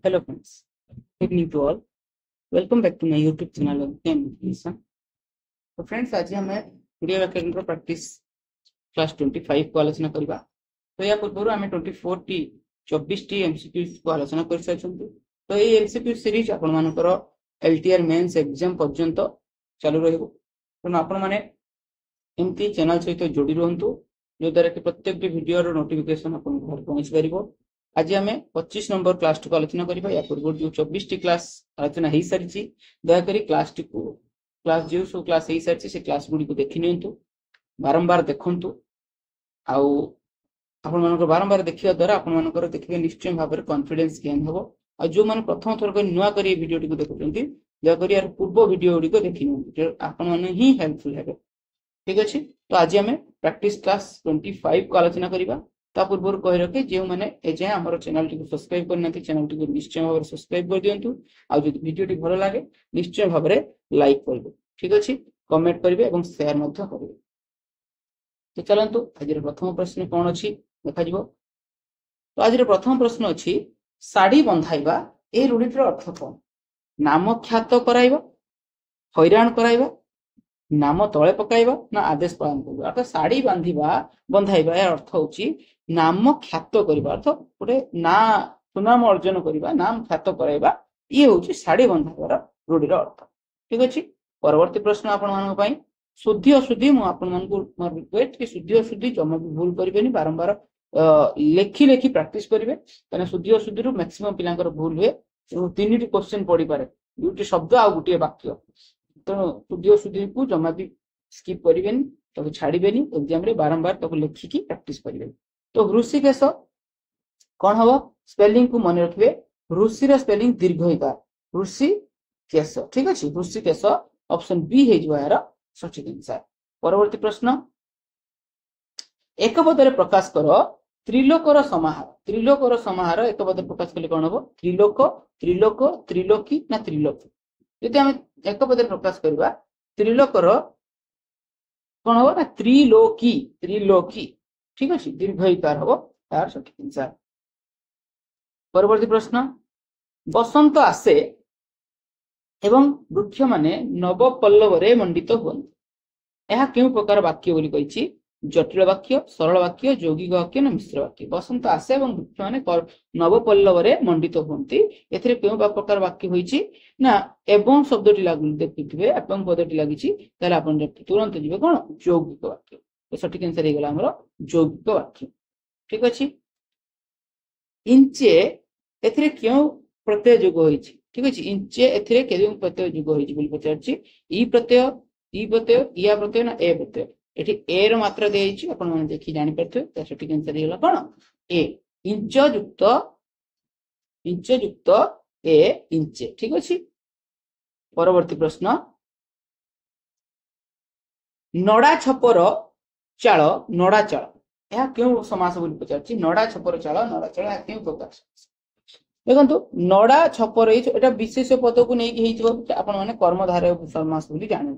Hello friends, good evening to all. Welcome back to my YouTube channel of Game Education. तो friends आज हम video academy practice class 25 को आलोचना करबा। तो या पूर्व आम 24 टी 24 टी एमसीक्यूज को आलोचना कर सारिछंती। तो ये एमसीक्यू सीरीज आपण मानकर एलटीआर मेंस एग्जाम पर्यंत चालू रहइबो। तो आपण माने एमती चैनल सहित जोड़ी रहंतु जो द्वारा कि प्रत्येक वीडियो रो नोटिफिकेशन आपण घर पहुंच परिबो। आज आम 25 नंबर क्लास टी को आलोचना करबा। या पूर्व जो 24 टी क्लास आलोचना हो सारी दया करी क्लास टी को क्लास जो सब क्लास हो सारी से क्लास गुडी को देखि नियंतु, बारंबार देखंतु। आउ आपण मानकर बारंबार देखिया द्वारा आपण मानकर देखिबे निश्चय भाबरे कॉन्फिडेंस गेन होबो। आ जो माने प्रथम थर को नुवा करी वीडियो टी को देखुचंती दया करी यार पूर्व वीडियो गुडी को देखि नियंतु, जो आपण माने ही हेल्पफुल हेबे। ठीक अच्छे। तो आज आम प्रैक्टिस क्लास 25 को आलोचना करबा। ता पूर्व कहि रखे जे माने एजे हमर चैनल टी को सब्सक्राइब करनाती चैनल टी को निश्चय भाव सब्सक्राइब कर दियंतु। आ जो वीडियो टी भलो लागे निश्चय भाव लाइक करबे। ठीक अच्छे, कमेंट करबे एवं शेयर मध्य करबे। तो चलंतु आज प्रथम प्रश्न कोन अछि देखा जिवो। तो आज प्रथम प्रश्न अछि साड़ी बंधाइबा ए रूढिटर अर्थ कोन? नाम ख्यात कराइबा, हैरान कराइबा, नाम तले पकाइबा ना आदेश पालन करबा। अर्थात साड़ी बांधिबा बंधाइबा यार अर्थ होची नाम ख्यात करबा, अर्थ गोटे ना सुनाम अर्जन करबा, नाम ख्यात कराइबा, ये होची साड़ी बंधाइबार रूढिर अर्थ। ठीक अछि। परवर्ती प्रश्न आपण मानक पई शुद्धि अशुद्धि मु आपण मानकु मोर रिक्वेस्ट कि शुद्धि अशुद्धि जमा भी भूल करिबेनी, बारंबार लेखि लेखि प्रैक्टिस करिवे। तने शुद्धि अशुद्धि रु मैक्सिमम पिलांकर भूल हुए। तीनटी क्वेश्चन पड़ी पारे, दुटी शब्द आ गुटी वाक्य। तो शुद्धि अशुद्धि को जमा भी स्किप करिवेनी, तो छाड़िबेनी। एग्जाम रे बारंबार तो लेखिकी प्रैक्टिस करिवे। तो ऋषिकेश कोन हबो? स्पेलिंग को मन रखिबे। ऋषि रा स्पेलिंग दीर्घ इकार, ऋषिकेश। ठीक अछि, ऋषिकेश ऑप्शन बी हे जबा यार सठिक आंसर। परवर्ती प्रश्न एक पदरे प्रकाश करो त्रिलोकर समाहार। त्रिलोकर समाहार एक पदरे प्रकाश कले कोन हबो? त्रिलोक, त्रिलोक, त्रिलोकी ना त्रिलोकी। यदि हम एक पदरे प्रकाश करबा त्रिलोकर कोन हबो ना त्रिलोकी, त्रिलोकी। ठीक अछि, दीर्घ इकार हबो तार सठिक आंसर। परवर्ती प्रश्न बसंत आसे एवं वृक्ष माने नव पल्लव रे मंडित हुअन्ति। यह केउ प्रकार वाक्य बोली कहिछि? जटिल वाक्य, सरल वाक्य, यौगिक वाक्य ना मिश्र वाक्य। बसंत आसे एवं वृक्ष माने नव पल्लव रे मंडित हुअन्ति, एथिरे केउ प्रकार वाक्य होइछि ना एवं शब्दटी लागु देखिथिबे एवं पदटी लागिछि ताले आपण तुरंत जिवे कोन यौगिक वाक्य। तो सठिक आंसर हे गेला हमरो यौगिक वाक्य। ठीक अछि। इंचे एथिरे केउ प्रत्यय जोग होइछि? ठीक अछि, इंचे एथिरे केउ प्रत्यय जोग होइछि बोली पचारछि। ई प्रत्यय, ई प्रत्यय, इया प्रत्यय ना ए प्रत्यय। एठी ए रो मात्रा देइछि, आपण माने देखि जानि परथि। त सठिक आंसर हे गेला कोन ए, इंच युक्त ए इंचे। ठीक अछि। परवर्ती प्रश्न नडा छपर चाल, नडा चाल यह केउ समास बोली पचारछि? नडा छपर चाल, नडा चाल यह केउ प्रकार? देखंतु नडा छपर एटा विशेष पद को नै कि हेइथिबो आपण माने कर्मधारय समास बोली जानि।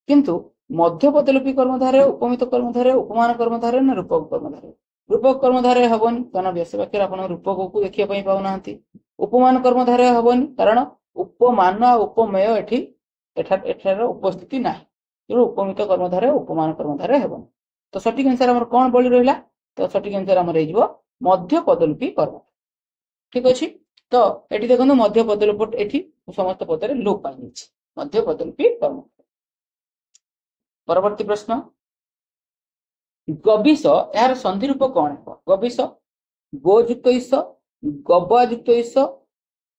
किंतु मध्य पदलोपी कर्मधारय, उपमित कर्मधारय, उपमान कर्मधारय ना रूपक कर्मधारय? रूपक कर्मधारय हबोनी, कारण व्यास वाक्य आपण रूपक को देखिया पई पाउ नाहंती। उपमान कर्मधारय हबोनी, कारण उपमान आ उपमेय एठार उपस्थिति नाही। तेणु उपमित कर्मधारय, उपमान कर्मधारय हेबोनी। तो सठिक आंसर हमर कोन बोली रहिला? तो सठिक आंसर हमर हे जिवो मध्य पदलोपी कर्म। ठीक अछि। तो एठी देखंतु मध्य पदलोप एठी समस्त पदरे लोप पाइ छि, मध्य पदलोपी कर्म। परवर्ती प्रश्न गबिस यार संधि रूप कोन है? गबिस गो युक्त ईस, गबा युक्त ईस,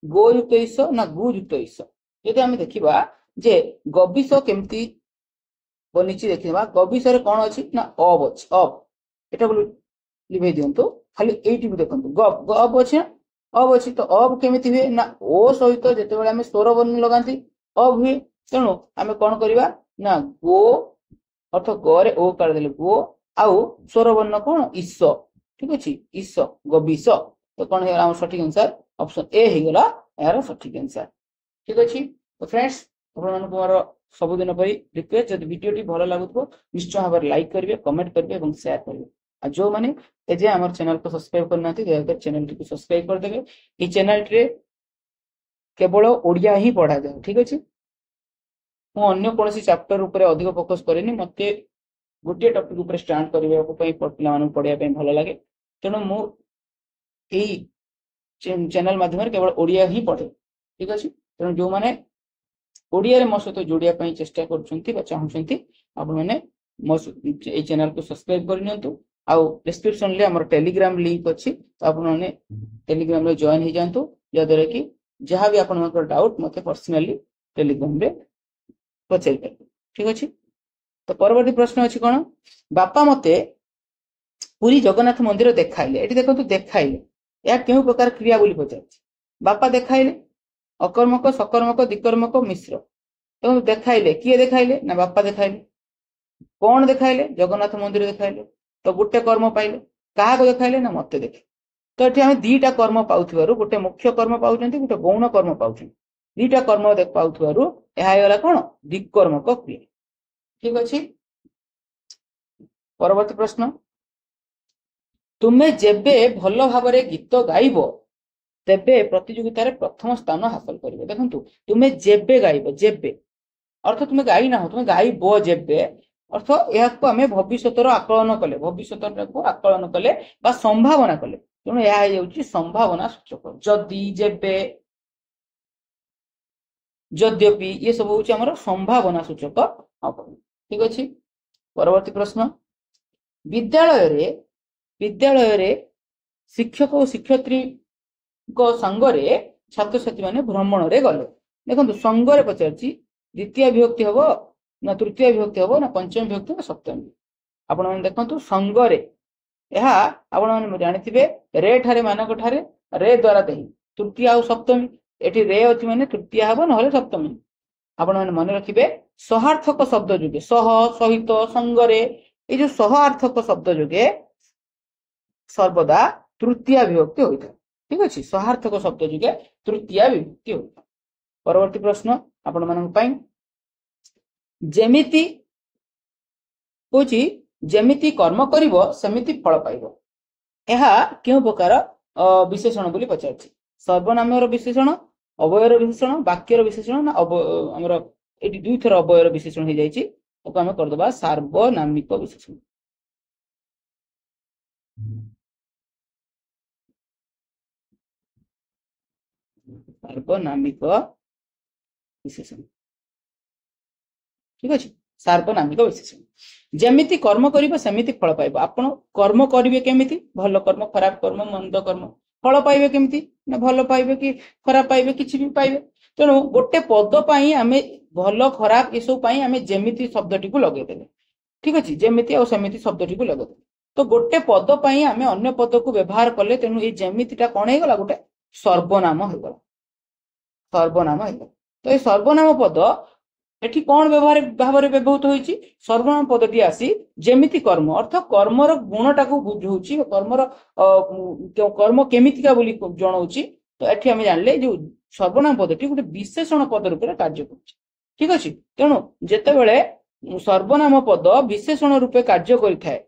गो युक्त ईस ना गु युक्त ईस। यदि हम देखिबा जे गबिस केमती बनिछि देखिबा। गबिस रे कोन अछि ना अब अछि, अब एटा बोली लिभे दियंतु। खाली एटी भी देखंतु गब गब अछि, अब अछि। तो अब केमिति हुए ना ओ सहित जते बेले हम स्वर वर्ण लगांती अब हुए। तेणु आमे कोन करिबा ना गो अर्थ गरे ओ कर देले गो आउ स्वर वर्ण कोन ईस। ठीक अछि, ईस गबिस। तो कोन हे सठिक आंसर ऑप्शन ए हे गेला यार सठिक आंसर। ठीक अछि। तो फ्रेंड्स आपण मन को मोर सब दिन पई रिक्वेस्ट, जदि वीडियो टी भलो लागुथबो निश्चय भाव लाइक करिवे, कमेंट करिवे एवं शेयर करिवे। आ जो माने एजे हमर चैनल को सब्सक्राइब करनाथि दया कर चैनल टी को सब्सक्राइब कर देबे। ई चैनल रे केवल ओडिया ही पढ़ा जाए ठीक अच्छे मु अन्य कौन चैप्टर ऊपर अधिक फोकस करेनि मत गोटे टॉपिक ऊपर स्टार्ट करने पिला पढ़ाई भल लगे तेणु मुझे चैनल माध्यम केवल ओडिया ही पढ़े ठीक अच्छे तेणु जो मैंने ओडिया रे मो सहित जोड़िया चेष्टा कर चाहूँगी आपण मैंने मो चैनल को सब्सक्राइब कर डिस्क्रिप्शन ले हमर टेलीग्राम लिंक अच्छी तो आपने टेलीग्राम रे जॉइन हो जातु जहाद्वारा कि जहाँ भी आपण डाउट मत पर्सनाली टेलीग्राम रे पचारि पारे ठीक अच्छे तो परवर्ती प्रश्न अच्छी कौन बापा मते पुरी जगन्नाथ मंदिर देखाइले ये देखो देखाइले या क्यों प्रकार क्रिया बोली पचार बापा देखाइले अकर्मक सकर्मक दिकर्मक मिश्र तो देखाइले किए देखाइले ना बापा देखाइले कौन देखाइले जगन्नाथ मंदिर देखाइले तो गोटे कर्म पाइले क्या देखाइले ना मत देखे तो ये आम दीटा कर्म पाउथबारु गोटे मुख्य कर्म पाउछन्ति गोटे गौण कर्म पाउछन्ति दीटा कर्म पाउथबारु यह कौन दिकर्मक क्रिया ठीक अच्छे परवर्ती प्रश्न तुम्हें जेबे भल भाव गीत गाइब तेबे प्रतियोगिता प्रथम स्थान हासिल करिवे देखंतु तुम्हें जेबे गाइब जेबे अर्थ तुम्हें गाई ना हो तुम्हें गाइब जेबे अर्थ यह आम भविष्य आकलन कले भविष्य आकलन कले बा संभावना कले तेणु यह संभावना सूचक जदि जेबे यद्यपि ये सब हूँ आम संभावना सूचक ठीक अच्छे परवर्ती प्रश्न विद्यालय रे शिक्षक और शिक्षयित्री संगरे छात्र छात्री माने भ्रमण रे गले देखो संगरे पचार द्वितीय विभक्ति हम ना तृतीय विभक्ति हम ना पंचम विभक्ति ना सप्तमी आपण मैंने देखो संगरे यह आपण मैंने जानी रे ठारे मानक ठारे रे द्वारा दही तृतीय आ सप्तमी एटी रे अच्छी माने तृतीय हम ना सप्तमी आपण मैंने मन रखिए सहार्थक शब्द जुगे सह सहित संगरे ये जो सहार्थक शब्द जुगे सर्वदा तृतीय विभक्ति होता है ठीक अच्छे सहार्थक शब्द जुगे तृतीय विभक्ति होता है परवर्ती प्रश्न आपण मान जेमिति होची जेमिति कर्म करिवो सेमिति फल पाइबो यह केउ प्रकार विशेषण बोली पचारछि सर्वनामर विशेषण अवयर विशेषण वाक्यर विशेषण ना हमर एटी दुई थर अवयर विशेषण हो जाइछि ओको हम कर दबा सार्वनामिक विशेषण सार्वनामिक विशेषण ठीक अच्छे सार्वनामिक विशेषण जेमिति कर्म करिबो सेमिति फल पाइबो आपण कर्म करिवे केमिति भल कर्म खराब कर्म मंद कर्म फल पाइबे केमिति ना भल पाइबे कि खराब पाइबे किछि भी पाइबे तेणु गोटे पद पाई आमे भल खराब एसो पाई आमे जेमिति शब्दटी को लगे देले ठीक अच्छे जेमिति और सेमिति शब्दटी को लगे तो गोटे पद पाई आमे अन्य पद को व्यवहार कले तेणु ये जेमितिटा कोन हे गला गोटे सर्वनाम हो गला सर्वनाम हो गला तो ये सर्वनाम पद एठी कौन व्यवहार भाव व्यवहृत होइछि सर्वनाम पदटी आसी जेमिति कर्म अर्थ कर्मर गुणटा को बुझौछि कर्मर कर्म केमितिका बोली जणाउछि तो एठी हम जानले जो सर्वनाम पदटी गोटे विशेषण पद रूप में कार्य करुछि ठीक अछि तेणु जेतेबेले सर्वनाम पद विशेषण रूपे कार्य करिथाय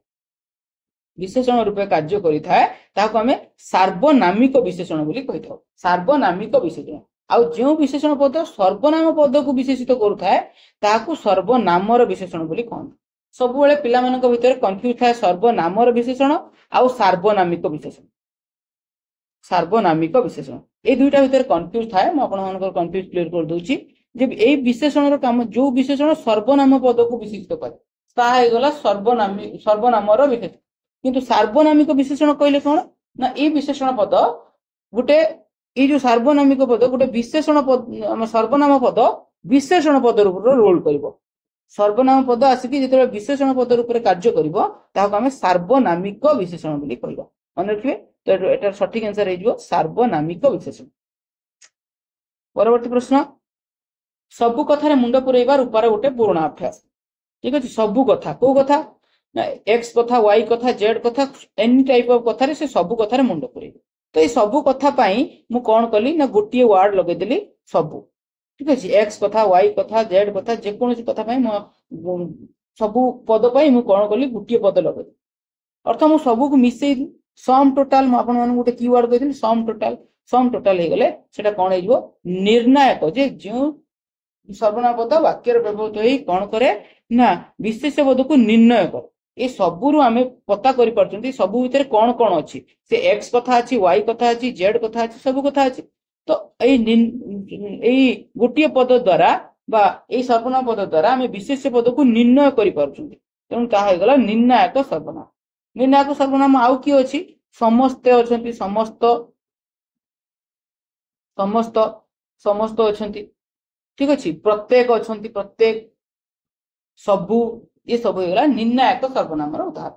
विशेषण रूपे कार्य करिथाय ताको हमें सार्वनामिक विशेषण बोली कहिथाउ सार्वनामिक विशेषण आउ जो विशेषण पद सर्वनाम पद को विशेषित करुथाय ताकू सर्वनामर विशेषण बोली कहते सब बेले पिला मानक भितर कंफ्यूज थाए सर्वनामर विशेषण आउ सार्वनामिक विशेषण सार्वनामिक विशेषण ए दुईटा भितर कंफ्यूज थाए म आपण मानकर कंफ्यूज क्लियर कर दोछि जे ए विशेषणर काम जो विशेषण सर्वनाम पद को विशेषित करे ता हे गला सर्वनामर विशेषण किंतु सार्वनामिक विशेषण कहले कोन ना ए विशेषण पद गुटे ये जो सार्वनामिक पद गोटे विशेषण पद सर्वनाम पद विशेषण पद रूप रोल कर सर्वनाम पद आसिक जो विशेषण पद रूप कार्य कर सार्वनामिक विशेषण बोली कहबा मन रखिए तो एटार सठिक आंसर हो सार्वनामिक विशेषण परवर्ती प्रश्न सबु कथार मुंड पुरैबार उपार गोटे पूर्णाभ्यास ठीक अच्छे सबु कथा को कथा एक्स कथा वाई कथा जेड कथा एनी टाइप ऑफ कथार से सबु कथार मुंड पुरैबे तो ये सबु कथा पाई मु कौन कली ना गोटे वार्ड लगेदेली सबु ठीक अच्छे एक्स कथा वाई कथा जेड कथा जेकोसी कथा पाई सबु पद पाई मु कौन कली गोटे पद लगे अर्थ मु सबू को मिसई सम टोटाल गोटे कीवर्ड कहती सम टोटाल सम टोटाल हो गले सेटा कोन हेजबो निर्णायक जे जो सर्वनाम पद वाक्य व्यवहृत होई कोन करे ना विशेष पद को निर्णय कर ए सबुरु आमे पता करि परछंती सबु भितर कोन कोन अछि से x कथा अछि y कथा अछि z कथा अछि सब कथा अछि तो एई गोटिए पद द्वारा बा एई सर्वनाम पद द्वारा आमे विशेष पद को निर्णय करि परछंती तेणु ताहा हे गला निर्णायक सर्वनाम आउ कि अछि समस्त अछंती समस्त समस्त समस्त अछंती ठीक अछि प्रत्येक अछंती प्रत्येक सबु ये सब हो गला निर्णायक सर्वनाम उदाहरण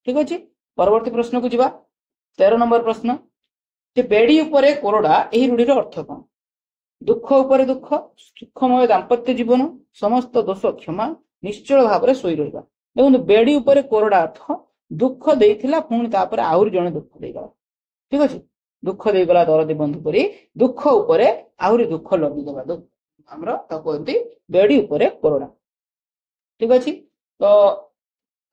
ठीक अछि परवर्ती प्रश्न को जिबा 13 नंबर प्रश्न जे बेडी उपरे कोरडा एही रूढीर अर्थ कोन दुख उपरे दुख सुखमय दाम्पत्य जीवन समस्त दोष क्षमा निश्चल भाव सोई रहिबा देखो बेडी उपरे कोरडा अर्थ दुख देइथिला पुणी तापर आउर जणे दुख देइगला ठीक अछि दुख देइगला दरदी बंधु करी दुख उपरे आउरी दुख लगी देबा दुख हमरो त कहती बेडी उपरे कोरडा ठीक अछि तो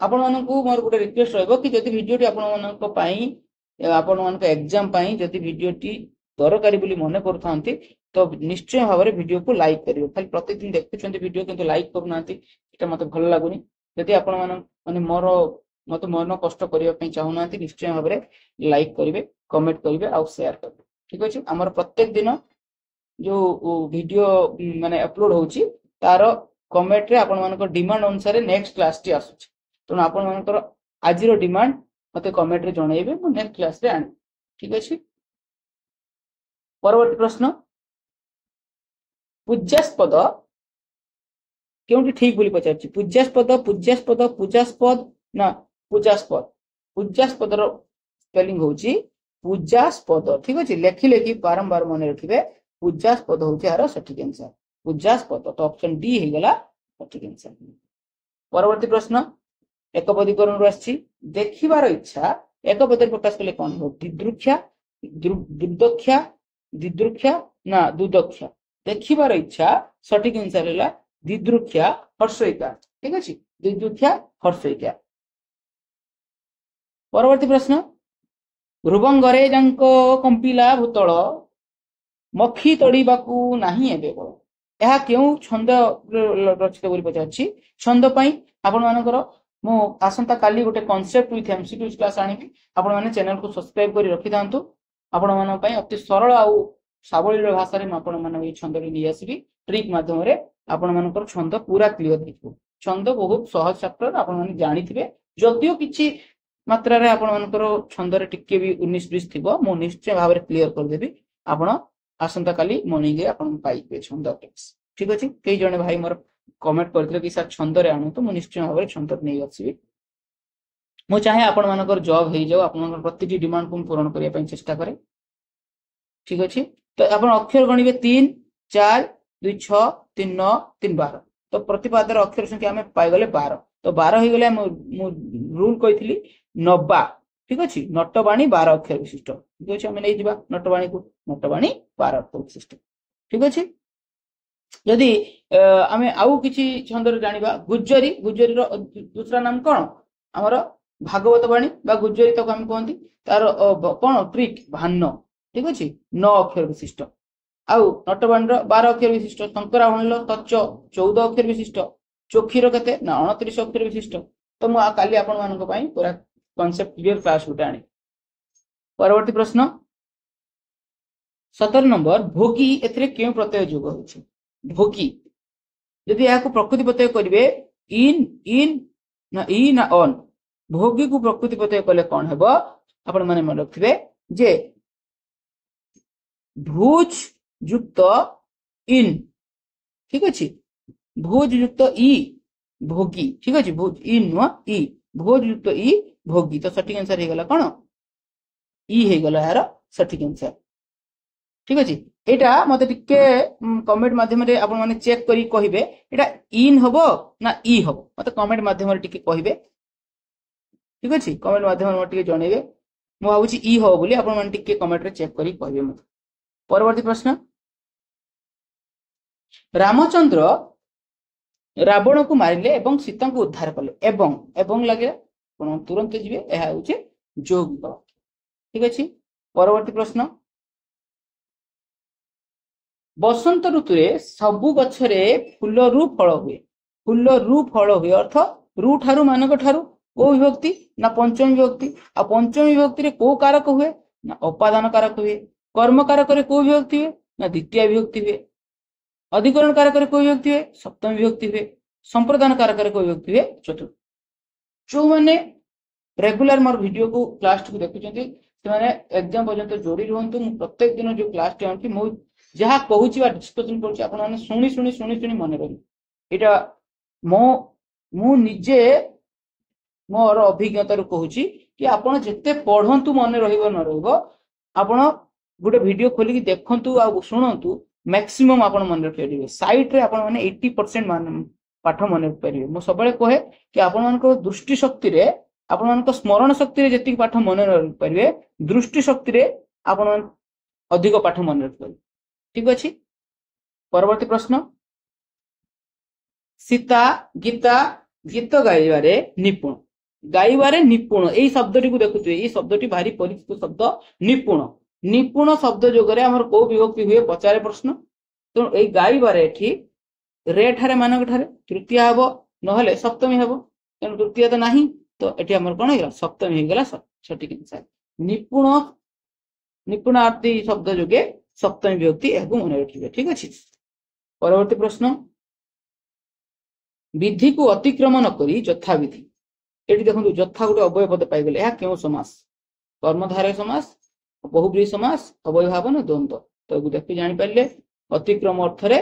आपण मानकू मोर गोटे रिक्वेस्ट रहबो कि जदि वीडियोटी आपण मानक पई आपण मानक एग्जाम पई जदि वीडियोटी दरकारी बोली मने करथांती तो निश्चय भाव वीडियो को लाइक करियो खाली प्रतिदिन देखुछंती वीडियो किंतु लाइक करूनांती एटा मते भल लागुनी जदि आपण माने मोर मते मन कष्ट करिया पई चाहुनांती निश्चय भाव लाइक करिवे कमेंट करिवे आ शेयर करिवे ठीक अछि हमर प्रत्येक दिन जो वीडियो माने अपलोड होउची तार कमेंट रे आपण मानक डिमांड अनुसार नेक्स्ट क्लास टी आसुची तो आपण मानकर आज रो डिमांड मते कमेंट रे जणाइबे मु नेक्स्ट क्लास रे आनी ठीक अछि परवर्ती प्रश्न पूज्यास्पद केउटी ठीक बोली पचारची पूज्यास्पद पूजास्पद ना पूज्यास्पद रो स्पेलिंग होची पूज्यास्पद ठीक अछि लेखि लेखि बारंबार मने रखिबे पूज्यास्पद होची आरो सठिक आंसर पूज्यास्पद तो ऑप्शन डी हे गला सठिक आंसर परवर्ती प्रश्न एकपदीकरण रो आछि देखिबार इच्छा एकपदे प्रकाश कले कोन हो दिदृक्षा दिदृक्षा ना दुदक्षा देखिबार इच्छा सठिक आंसर हैला दिदृक्षा हर्षयिका ठीक अछि दिदृक्षा हर्षयिका परवर्ती प्रश्न ध्रुवंगरे जांको कंपिला भूतल मखी तड़ीबाकू नाही एबे बळ एहा केउ छंद रचित बोली पचाछि छंद पई आपण मानकर मु आसंता काली गोटे कांसेप्ट विथ एमसीक्यू क्लास आनिबी आपण माने चैनल को सब्सक्राइब करी रखि दांतु आपण मान पई अति सरल आ सावलील भाषा रे आपण मान ए छंद रे नि आसीबी ट्रिक माध्यम रे आपण मानकर छंद पूरा क्लियर देखिबो छंद बहुत सहज चैप्टर आपण माने जानिथिबे जदियो किछि मात्रा रे आपण मानकर छंद रे टिके भी 19 20 थिबो मु निश्चय भाव रे क्लियर कर देबी आपण आसंता काली मॉर्निंग रे आपण पाइबे छंद टिप्स ठीक अछि कई जने भाई मोर कमेंट करथिले कि सर छंद रे आनु तो मु निश्चय भाव रे छंद नै आसीबी मु चाहे आपण मानकर जॉब हे जाओ आपण मानकर प्रतिटी डिमांड को पूर्ण करिया पई चेष्टा करे ठीक अछि तो आपण अक्षर गणिबे 3 4 2 6 3 9 3 12 तो प्रतिपादर अक्षर संख्या हमें पाई गले 12 तो 12 हो गले मु रूल कहितली 90 ठीक अछि नटबाणी 12 अक्षर विशिष्ट ठीक अछि हमें नै दिबा नटबाणी को नटबाणी 12 अक्षर विशिष्ट ठीक अछि यदि हमें आउ किछि छंद रे जानिबा गुज्जरी रो दूसरा नाम कोन हमर भागवत बाणी बा गुज्जरी तक हम कहंती तार कोन ट्रिक भान्न ठीक अछि 9 अक्षर विशिष्ट आउ नटबाणी रो 12 अक्षर विशिष्ट शंकराभरण रो तच्च 14 अक्षर विशिष्ट चोखी रो कते ना 29 अक्षर विशिष्ट तो मु काली आपण मानक पई पूरा कांसेप्ट क्लियर क्लास उठा आनी परवर्ती प्रश्न 17 नंबर भोगी एथरे केउ प्रत्यय जोग होछि भोगी यदि या को प्रकृति प्रत्यय करिवे इन ना ई ना ऑन भोगी को प्रकृति प्रत्यय कले कोन हेबो आपण माने मन रखिबे जे भूज युक्त इन ठीक अछि भूज युक्त ई भोगी ठीक अछि भूज इन नो ई भोज युक्त ई भोगी तो सठिक आंसर हे गला कोन ई हे गला यार सठिक आंसर ठीक अछि एटा मते टिके कमेंट माध्यम रे आपण माने चेक करी कहिबे एटा इन हबो ना ई हबो मते कमेंट माध्यम रे टिके कहिबे ठीक अछि कमेंट माध्यम रे टिके जणेबे मु भाबुची ई हो बोली आपण माने टिके कमेंट रे चेक करी कहिबे मते परवर्ती प्रश्न रामचंद्र रावण को मारिले एवं सीता को उद्धार कले एवं लगे आपण तुरंत जिवे एहा होचे जोग ठीक अछि परवर्ती प्रश्न बसंत ऋतु रे सबु गछरे फूलरू फल हुए फूलरू फल हुए अर्थ रू ठारू मानक ठारू को विभक्ति ना पंचमी विभक्ति आ पंचमी विभक्ति रे को कारक हुए ना उपादान कारक हुए कर्म कारक रे को विभक्ति हुए ना द्वितीय विभक्ति हुए अधिकरण कारक रे को विभक्ति हुए सप्तमी विभक्ति हुए संप्रदान कारक रे को विभक्ति हुए चतुर्थ जो माने रेगुलर मोर वीडियो को क्लास को देखुचंती से माने एग्जाम पर्यंत जोड़ी रहंतु मु प्रत्येक दिन जो क्लास टे आंकी मु जहा कहूची बा डिस्कशन करछि आपण माने सुनी सुनी सुनी सुनी मन रही एटा मु निजे मोर अभिज्ञता रो कहूची कि आपण जते पढंतु मन रहिबो न रहिबो आपण गुटे वीडियो खोली कि देखंतु आ सुनंतु मैक्सिमम आपण मन रखिबे साइट रे आपण माने 80% मान पाठ मन रखिबे मु सबले कहे कि आपण मानको दृष्टि शक्ति रे आपण मानको स्मरण शक्ति रे जति पाठ मन रखिबे दृष्टि शक्ति रे आपण अधिक पाठ मन रखिबे ठीक अछि परवर्ती प्रश्न सीता गीता गीत गाइबारे निपुण गाइबारे निपुण एई शब्दटी को देखुथि एई शब्दटी भारी परिचित शब्द निपुण निपुण शब्द जोगरे हमर को विभक्ति हुए पचारे प्रश्न तो एई गाइबारे एठी रे ठारे मानक ठारे तृतीय हबो नहले सप्तमी हबो एन तृतीय तो नाही तो एठी हमर कोन हेला सप्तमी हे गेला सठिक आंसर निपुण निपुणार्थी शब्द जोगे सप्तमी विभक्ति एगु मन रखिबे ठीक अछि परवर्ती प्रश्न विधि को अतिक्रमण न करी यथा विधि एठी देखंतु यथा गुटे अव्यय पद पाइ गेले या केउ समास कर्मधारय समास बहुब्रीहि समास अव्यय भाव न द्वंद्व तो एगु देखि जानि पाइले अतिक्रम अर्थ रे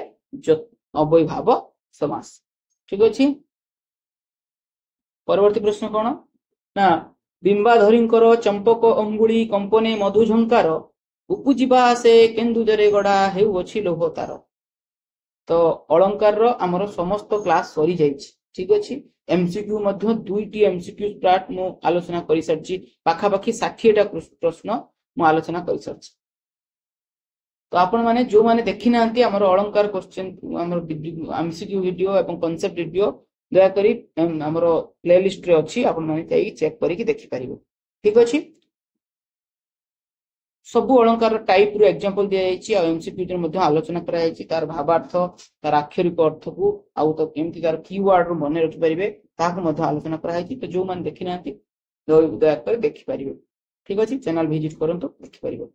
अव्यय भाव समास ठीक अछि परवर्ती प्रश्न कोन ना बिंबाधरींकर चंपक अंगुली कंपने मधु झंकार उपजीवा से केन्दुजरे गड़ा हेउ अछि लोह तार तो अलंकार रो हमर समस्त क्लास सरी जाइछि ठीक अछि एमसीक्यू मध्ये दुईटी एमसीक्यू पार्ट मु आलोचना करि सरछि पाखा पाखी 60 टा प्रश्न मु आलोचना करि सरछि तो आपण माने जो माने देखि नांती हमर अलंकार क्वेश्चन हमर एमसीक्यू वीडियो एवं कांसेप्ट वीडियो दया करी हमर प्लेलिस्ट रे अछि आपण माने जाई चेक करी कि देखि परिबो ठीक अछि सबु अलंकार टाइप रो एग्जांपल दिया जायछि आ एमसीक्यू रे मध्ये आलोचना करा जायछि तार भावार्थ तार अक्षरिक अर्थ को आउ तो केमति तार कीवर्ड रो मने रखि परिबे ताको मध्ये आलोचना करा जायछि तो जो मान देखि नांती दया कर देखि परिबे ठीक अछि चैनल विजिट करंतु देखि परिबे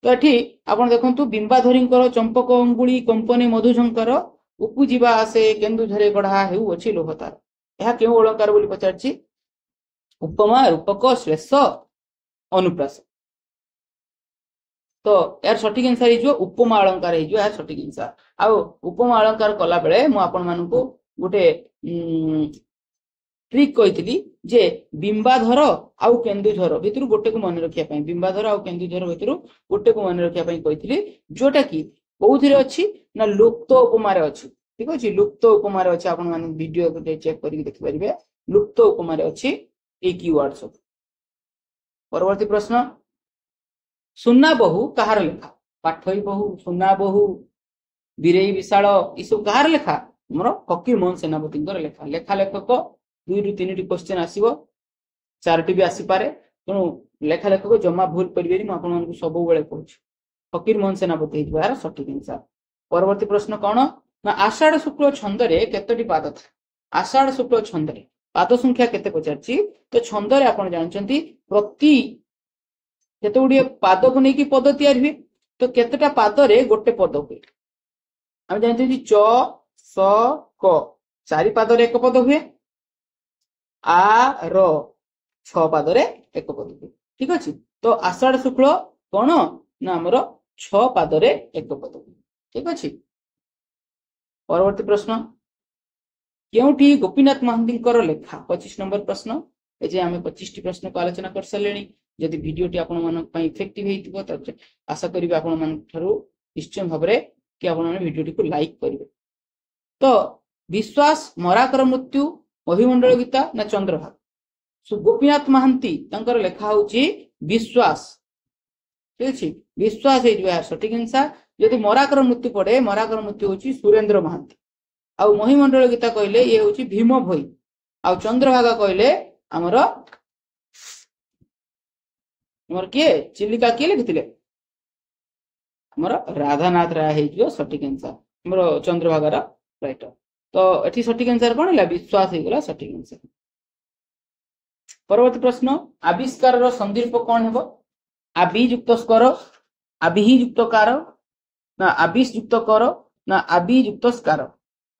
तो एठी आपण देखंतु बिंबाधरींकर चंपक अंगुली कंपनी मधुझंकर उपजीवा आसे केन्दुझरे गढ़ा हेउ अछि लोहतार एहा केउ अलंकार बोली पचारछि उपमा रूपक श्लेष अनुप्रास तो यार सठिक आंसर हिजो उपमा अलंकार हिजो यार सठिक आंसर आ उपमा अलंकार कला बेले मु आपण मानकु गुटे ट्रिक कहितली जे बिंबाधर आउ केन्दुझर भितरु गोटे को मन रखिया पई बिंबाधर आउ केन्दुझर भितरु गोटे को मन रखिया पई कहितली जोटा की कोउथिरे अछि ना लुप्त उपमा रे अछि ठीक अछि लुप्त उपमा रे अछि आपण मान वीडियो को चेक करी देखि परिबे लुप्त उपमा रे अछि ए कीवर्ड सब परवर्ती प्रश्न सुना बहु कहार लेखा पाठई बहु सुना बहु बिरेई विशाल ई सब कहार लेखा हमर फकीर मोहन सेनापति लेखा लेखा लेखक 2 रु 3 टी क्वेश्चन आसीबो 4 टी भी आसी पारे तणु लेखा लेखक जमा भूल परिबेनी म आपन मानकु सब बेले कहूछ फकीर मोहन सेनापति हिजबार सठिक आंसर परवर्ती प्रश्न कोन ना आषाढ़ शुक्ल छंद रे केतोटी पाद था आषाढ़ शुक्ल छंद रे पाद संख्या केते पचारछि तो छंद रे आपन जानचंती प्रति केते गुडी पाद को नै कि पद तयार हुए तो केतेटा पाद रे गोटे पद हुए हम जानते छी च स क चारि पाद रे एक पद हुए आ र 6 पाद रे एक पद हुए ठीक अछि तो आषाढ़ शुक्ल कोन ना हमर 6 पाद रे एक पद हुए ठीक अछि परवर्ती प्रश्न केउठी गोपीनाथ महांतीकर लेखा 25 नंबर प्रश्न ए जे हमें 25 टी प्रश्न को आलोचना कर सलेनी जदि वीडियो टी आपण मन पई इफेक्टिव हेतिबो त आशा करिबे आपण मन थारु निश्चय भाबरे कि आपण मन वीडियो टी को लाइक करिवे तो विश्वास मराकर मृत्यु महिमंडल गीता ना चंद्रभागा सो गोपीनाथ महांती तंकर लेखा होची विश्वास ठीक अछि विश्वास हे जो सठिक आंसर यदि मराकर मृत्यु पड़े मराकर मृत्यु होची सुरेंद्र महांती आ महिमंडल गीता कहले ये होची भीम भोई आ चंद्रभागा कहले हमर हमर के चिलिका के लिखिथिले हमर राधानाथ राय हे सठिक आंसर हमर चंद्रभागार राइटर। तो एठी सठिक आंसर कोन हला विश्वास हे गेला सठिक आंसर। परवर्ती प्रश्न आविष्कार संदीप कौन हेबो आबि युक्त स्कर आबि युक्त कार ना आबिष युक्त कर ना आबि युक्त स्कार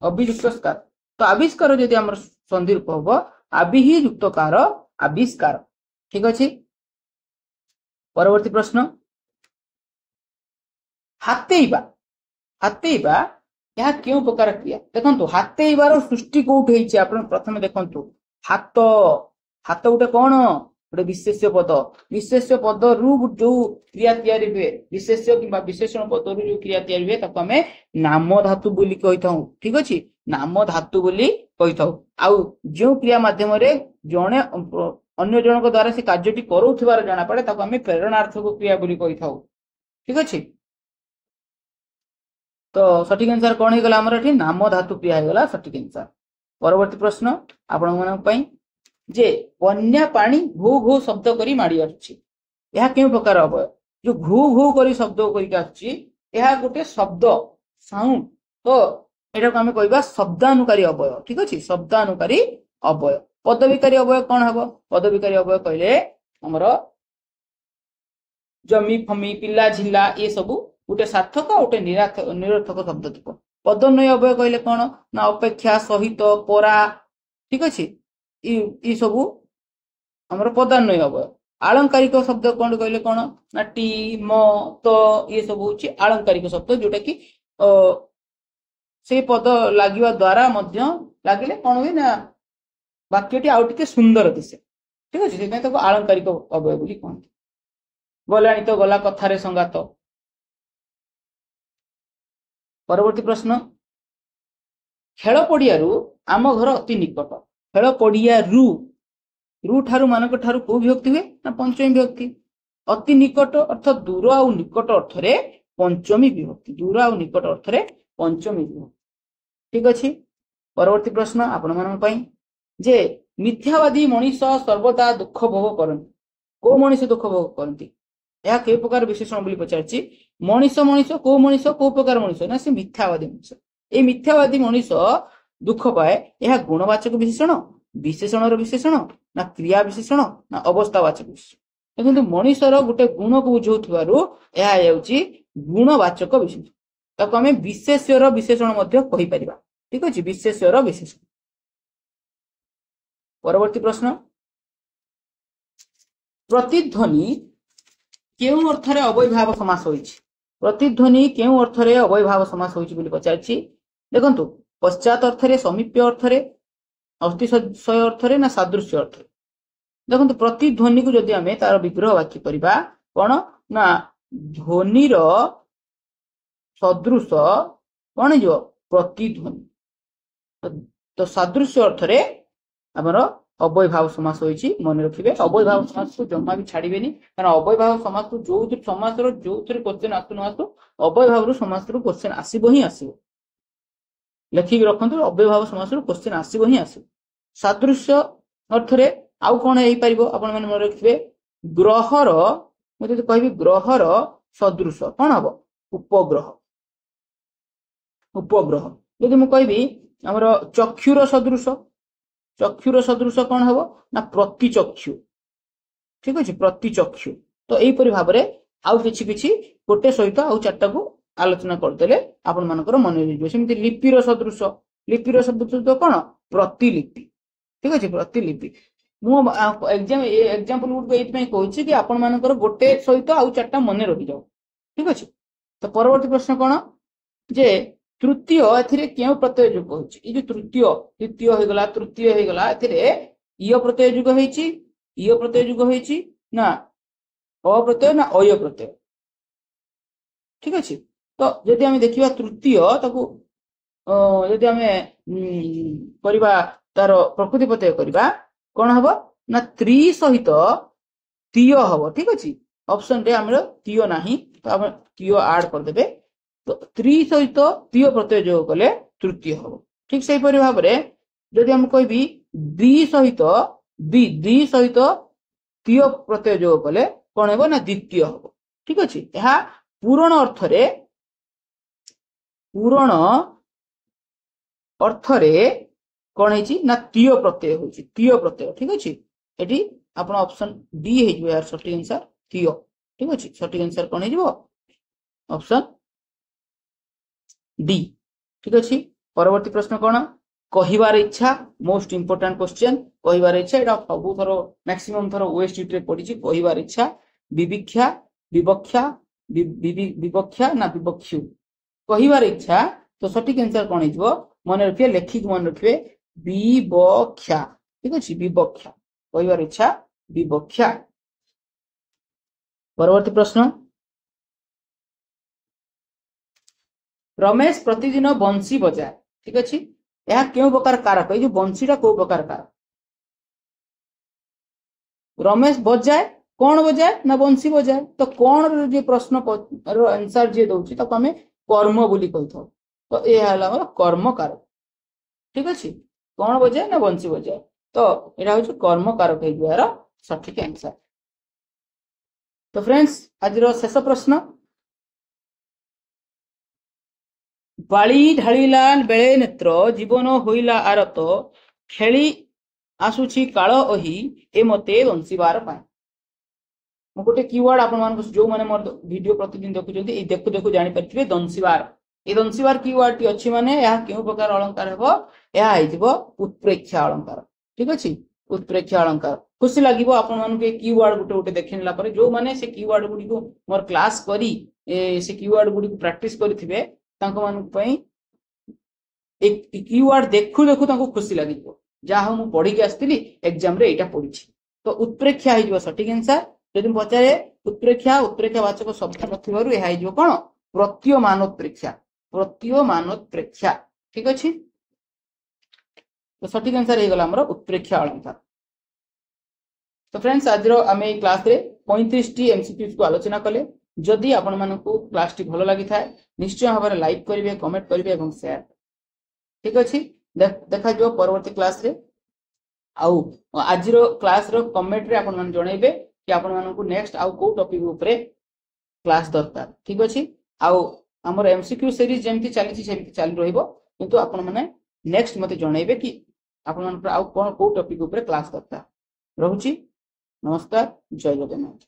अभियुक्त स्कार। तो आविष्कार जदि हमर संदीप हेबो आबि युक्त कार आविष्कार ठीक अछि। परवर्ती प्रश्न हातेइबा हातेइबा यह क्यों प्रकार क्रिया देखंतु हातेइबार सृष्टि कोउठ हेछि आपण प्रथमे देखंतु हाथ हाथ गोटे कौन गोटे विशेष्य पद रु जो क्रिया तैयारी हुए विशेष्य कि विशेषण पद रु जो क्रिया तैयारी हुए ताको हमें नाम धातु बोली कहिथाउ ठीक अछि नाम धातु बोली कहिथाउ आउ जो क्रिया माध्यम रे जणे अन्य जनक द्वारा से कार्यटी करूथिबार जाना पड़े ताको हमें प्रेरणार्थक क्रिया बोली कहिथाउ ठीक अछि। तो सठिक आंसर कौन हो गला हमर एठी नाम धातु क्रिया हो गला सठिक आंसर। परवर्ती प्रश्न आपण मन पई जे बन्या पानी घू घू शब्द करी माड़ी आछि यह केउ प्रकार अवय जो घू घू करी शब्द करी आछि यह गोटे शब्द साउंड तो एटा को हमें कहबा शब्दानुकारी अवय ठीक अछि शब्दानुकारी अवय। पदविकारी अवय कोन हबो पदविकारी अवय कहले हमर जमी फमी पिल्ला झिल्ला ये सब गोटे सार्थक गोटे निरर्थक शब्द थिबो। पदन्वय अवय कहले कोन ना अपेक्षा सहित परा ठीक अछि ई सब हमर पदान्वय अवय। आलंकारिक शब्द कोन कहले कोन ना टी म तो ये सब होची आलंकारिक शब्द जोटा कि से पद लागिवा द्वारा मध्य लागिले कोन होई ना वाक्यटी आउ टिके सुंदर दिसे ठीक अछि सेमे तो आलंकारिक अवय बोली कोन। गलानी तो गला कथारे संगात। परवर्ती प्रश्न खेल पड़ियारू आम घर अति निकट खेल पड़ियारू रु ठारू मानक ठारू को विभक्ति हुए ना पंचमी विभक्ति अति निकट अर्थात दूर आउ निकट अर्थ रे पंचमी विभक्ति दूर आउ निकट अर्थ रे पंचमी विभक्ति ठीक अछि। परवर्ती प्रश्न आपण मन पई जे मिथ्यावादी मनीष सर्वदा दुख भोग करंती को मनीष दुख भोग करंती यह के प्रकार विशेषण बोली पचारछि मनीष मनीष को प्रकार मनीष ना से मिथ्यावादी मनीष ए मिथ्यावादी मनीष दुख पाए यह गुणवाचक विशेषण विशेषण विशेषण ना क्रिया विशेषण ना अवस्थावाचक विशेषण देखो मनीषर गोटे गुण को बुझाउथिबारु यह हेउछि गुणवाचक विशेषण ताको हमें विशेष्यर विशेषण मध्य कहि परिबा ठीक अछि विशेष्यर विशेषण। परवर्ती प्रश्न प्रतिध्वनि केउ अर्थ रे अवयभाव समास होइछि प्रतिध्वनि केउ अर्थ रे अवयभाव समास होइछि बोली पचारछि देखंतु पश्चात अर्थ रे समीप्य अर्थ रे अतिशय अर्थ रे ना सादृश्य अर्थ रे देखंतु प्रतिध्वनि को जदि हमें तार विग्रह वाक्य करिबा कोन ना ध्वनि रो सदृश कोन जो प्रतिध्वनि तो सादृश्य अर्थ रे हमरो अवयभाव समास होइछि मन रखिबे अवयभाव समास को जम्मा भी छाड़ीबेनी कारण अवयभाव समास को जो समास रो जो क्वेश्चन आसु न आसु अवयभाव रो समास रो क्वेश्चन आसीबो ही आसीबो लिखि रखंतु अवयभाव समास रो क्वेश्चन आसीबो ही आसीबो। सादृश्य अर्थ रे आउ कोन हेई परिबो आपण मन मन रखिबे ग्रहर म जदि कहबी ग्रहर सदृश कोन हबो उपग्रह उपग्रह जदि म कहबी हमर चक्षुर सदृश कौन हम ना प्रतिचक्षु ठीक अच्छे प्रतिचक्षु। तो यहीपरि भाव में आउ कि गोटे सहित आउ चार्टा को आलोचना करदे आपण मानकर मन सेमती लिपिर सदृश कौन प्रतिलिपि ठीक अच्छे प्रतिलिपि मुझे एग्जांपल गुड कहूँ कि आपण मानकर गोटे सहित आउ चार्टा मन रही जाओ ठीक अच्छे। तो परवर्ती प्रश्न कौन जे तृतीय एथिरे केउ प्रत्यय युग होछि ई जो तृतीय द्वितीय हो गला तृतीय हो गला एथिरे इ प्रत्यय युग होइछि ना अ प्रत्यय ना अय प्रत्यय ठीक अछि। तो जदि हम देखिबा तृतीय ताकू जदि हमें करबा तार प्रकृति प्रत्यय करबा कोन हबो ना त्रि सहित तीय हबो ठीक अछि। ऑप्शन रे हमर तीय नाही तो हम तीय ऐड कर देबे तो त्रि सहित तीय प्रत्यय जोग कले तृतीय हम ठीक से भाव में जदि हम कहबी द्वि सहित तीय प्रत्यय जोग कले कौन हो ना द्वितीय हम ठीक अच्छे। पूरण अर्थरे कौन है ना तीय प्रत्यय होची तीय प्रत्यय ठीक अछि एठी आपण ऑप्शन डी हे जो यार सठी आंसर तीय ठीक अछि सठी आंसर कौन है जो ऑप्शन डी ठीक अछि परवर्ती प्रश्न कौन कहिबार इच्छा मोस्ट इंपोर्टेंट क्वेश्चन कहिबार इच्छा एटा सब थरो मैक्सिमम थरो ओएसटी रे पडिछि कहिबार इच्छा विविक्षा विवक्षा विवक्षा ना विवक्षु कहिबार इच्छा तो सठिक आंसर कौन है मन रखिए लेखिक मन रखिए विवक्षा ठीक अछि विवक्षा कहिबार इच्छा विवक्षा परवर्ती प्रश्न रमेश प्रतिदिन बंशी बजाए ठीक अछि यह क्यों प्रकार कारक ये बंशीटा को प्रकार कारक रमेश बजाए कौन बजाए ना बंशी बजाए तो कौन जे प्रश्न आंसर जे दउछि तो हमें कर्म बोली कहथो तो ये हला हमर कर्म कारक ठीक अछि कौन बजाए ना बंशी बजाए तो एटा होछि कर्म कारक हे यार सठिक आंसर तो फ्रेंड्स आज रो शेष प्रश्न बाली ढालिला बेले नेत्र जीवन होइला आरत खेली आसुची काल ओही ए मते बंशीबार पाए मु गोटे कीवर्ड आपण मान जो माने मोर वीडियो प्रतिदिन देखुचंती ए देखु देखु जानि परथिबे दंशीबार ए दंशीबार कीवर्ड टी अछि माने या केउ प्रकार अलंकार हेबो या आइथिबो उत्प्रेक्षा अलंकार ठीक अछि उत्प्रेक्षा अलंकार खुशी लागिबो आपण मान के कीवर्ड गोटे गोटे देखिनला पर जो माने से कीवर्ड गुडी को मोर क्लास करी से कीवर्ड गुडी को प्रैक्टिस करथिबे तांको मान पई एक कीवर्ड देखु देखु तांको खुशी लागिबो जहा हम पढी के आस्तिली एग्जाम रे एटा पढिछि तो उत्प्रेक्षा हिजो सठिक आंसर यदि पचारे उत्प्रेक्षा उत्प्रेक्षावाचक शब्द नथिबारु एहा हिजो कोन प्रतीयमानोत्प्रेक्षा ठीक अछि तो सठिक आंसर हे गला हमर उत्प्रेक्षा अलंकार तो फ्रेंड्स आज रो आमे क्लास रे 35 टी एमसीक्यूज को आलोचना कले जदि आपण मानकू क्लास टी भलो लागि थाए निश्चय भाबरे लाइक करिवे कमेंट करिवे एवं शेयर ठीक अछि देखा जो परवर्ती क्लास रे आउ आज रो क्लास रो कमेंट रे आपण मान जणैबे कि आपण मानकू नेक्स्ट आउ को टॉपिक ऊपर क्लास दरकार ठीक अछि आउ हमर एमसीक्यू सीरीज जेमति चली सेमति चालू रहइबो किंतु आपण माने नेक्स्ट मते जणैबे कि आपण मान आउ कोन को टॉपिक ऊपर क्लास दरकार रहउची नमस्कार जय जगन्नाथ।